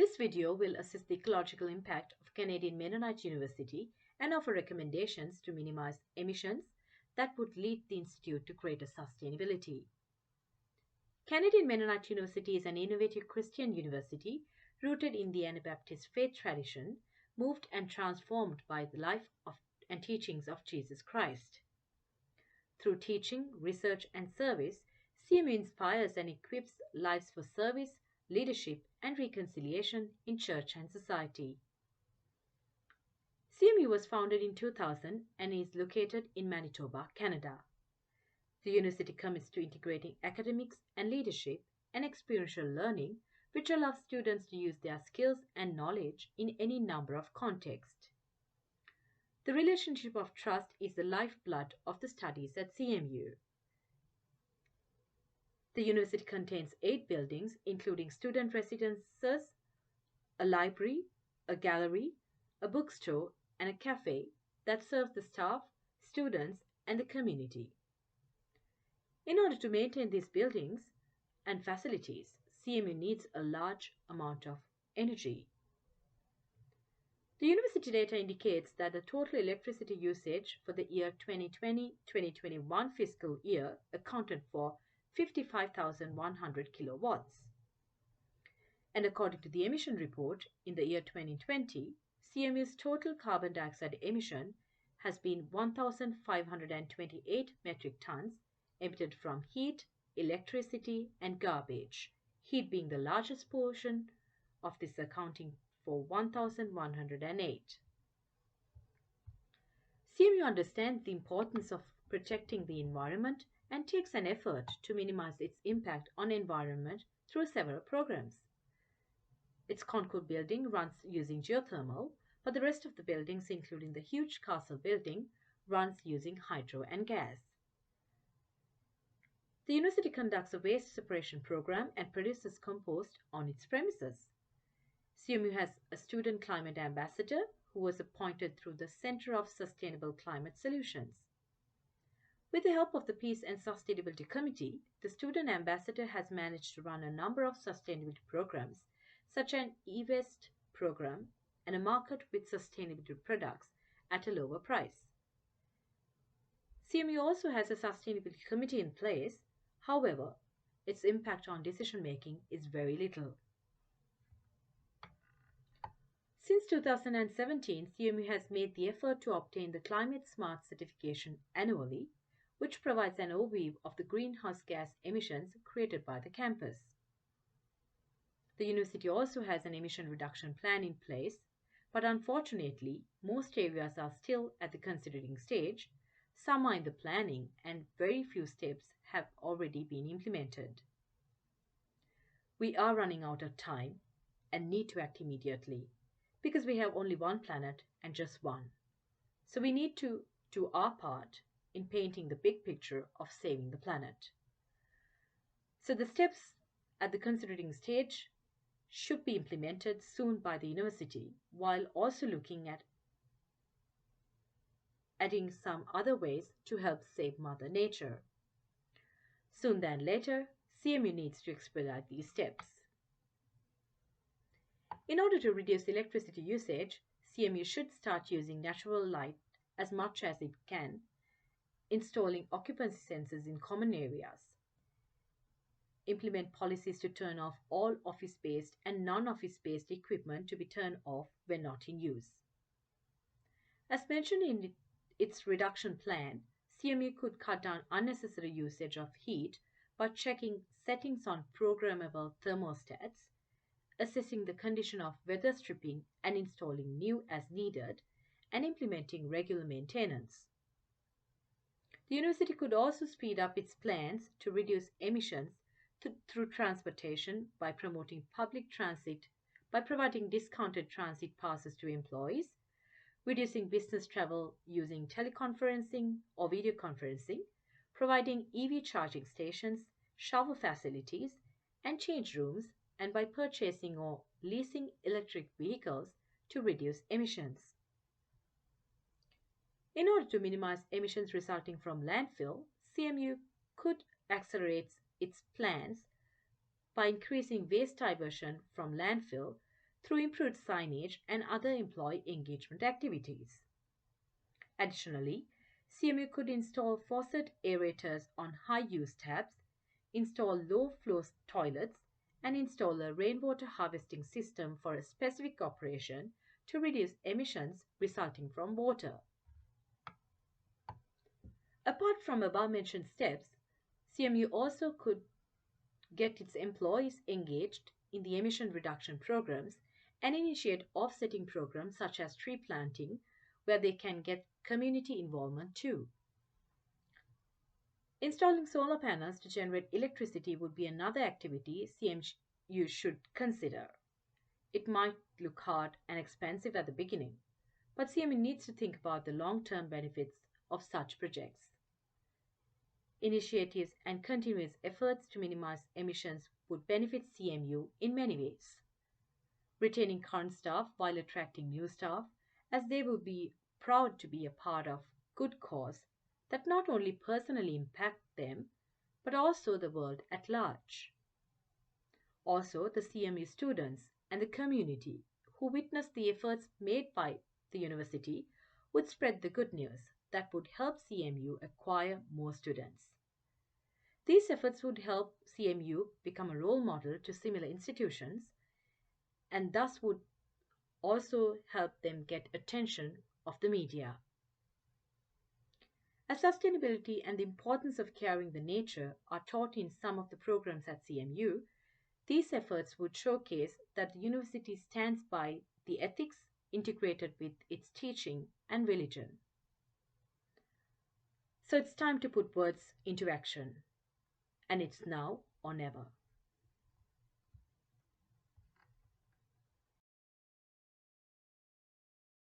This video will assess the ecological impact of Canadian Menonite University and offer recommendations to minimize emissions that would lead the Institute to greater sustainability. Canadian Menonite University is an innovative Christian university rooted in the Anabaptist faith tradition, moved and transformed by the life and teachings of Jesus Christ. Through teaching, research, and service, CMU inspires and equips lives for service, leadership, and reconciliation in church and society. CMU was founded in 2000 and is located in Manitoba, Canada. The university commits to integrating academics and leadership and experiential learning, which allows students to use their skills and knowledge in any number of contexts. The relationship of trust is the lifeblood of the studies at CMU. The university contains 8 buildings, including student residences, a library, a gallery, a bookstore, and a cafe that serves the staff, students, and the community. In order to maintain these buildings and facilities, CMU needs a large amount of energy. The university data indicates that the total electricity usage for the year 2020-2021 fiscal year accounted for 55,100 kilowatts. And according to the emission report, in the year 2020, CMU's total carbon dioxide emission has been 1,528 metric tons emitted from heat, electricity, and garbage, heat being the largest portion of this, accounting for 1,108. CMU understands the importance of protecting the environment and takes an effort to minimize its impact on the environment through several programs. Its Concours building runs using geothermal, but the rest of the buildings, including the huge castle building, runs using hydro and gas. The university conducts a waste separation program and produces compost on its premises. CMU has a student climate ambassador who was appointed through the Center of Sustainable Climate Solutions. With the help of the Peace and Sustainability Committee, the student ambassador has managed to run a number of sustainability programs, such as an e-waste program and a market with sustainability products at a lower price. CMU also has a sustainability committee in place. However, its impact on decision-making is very little. Since 2017, CMU has made the effort to obtain the Climate Smart certification annually, which provides an overview of the greenhouse gas emissions created by the campus. The university also has an emission reduction plan in place, but unfortunately, most areas are still at the considering stage, some are in the planning, and very few steps have already been implemented. We are running out of time and need to act immediately, because we have only one planet and just one. So we need to do our part in painting the big picture of saving the planet. So the steps at the considering stage should be implemented soon by the university, while also looking at adding some other ways to help save Mother Nature. Soon than later, CMU needs to expedite these steps. In order to reduce electricity usage, CMU should start using natural light as much as it can, installing occupancy sensors in common areas, implement policies to turn off all office-based and non-office-based equipment to be turned off when not in use. As mentioned in its reduction plan, CMU could cut down unnecessary usage of heat by checking settings on programmable thermostats, assessing the condition of weather stripping and installing new as needed, and implementing regular maintenance. The university could also speed up its plans to reduce emissions through transportation by promoting public transit, by providing discounted transit passes to employees, reducing business travel using teleconferencing or video conferencing, providing EV charging stations, shower facilities, and change rooms, and by purchasing or leasing electric vehicles to reduce emissions. In order to minimize emissions resulting from landfill, CMU could accelerate its plans by increasing waste diversion from landfill through improved signage and other employee engagement activities. Additionally, CMU could install faucet aerators on high use taps, install low flow toilets, and install a rainwater harvesting system for a specific operation to reduce emissions resulting from water. Apart from above mentioned steps, CMU also could get its employees engaged in the emission reduction programs and initiate offsetting programs such as tree planting, where they can get community involvement too. Installing solar panels to generate electricity would be another activity CMU should consider. It might look hard and expensive at the beginning, but CMU needs to think about the long term benefits of such projects. Initiatives and continuous efforts to minimize emissions would benefit CMU in many ways. Retaining current staff while attracting new staff, as they will be proud to be a part of good cause that not only personally impact them but also the world at large. Also, the CMU students and the community who witness the efforts made by the university would spread the good news that would help CMU acquire more students. These efforts would help CMU become a role model to similar institutions and thus would also help them get attention of the media. As sustainability and the importance of caring the nature are taught in some of the programs at CMU, these efforts would showcase that the university stands by the ethics integrated with its teaching and religion. So it's time to put words into action, and it's now or never.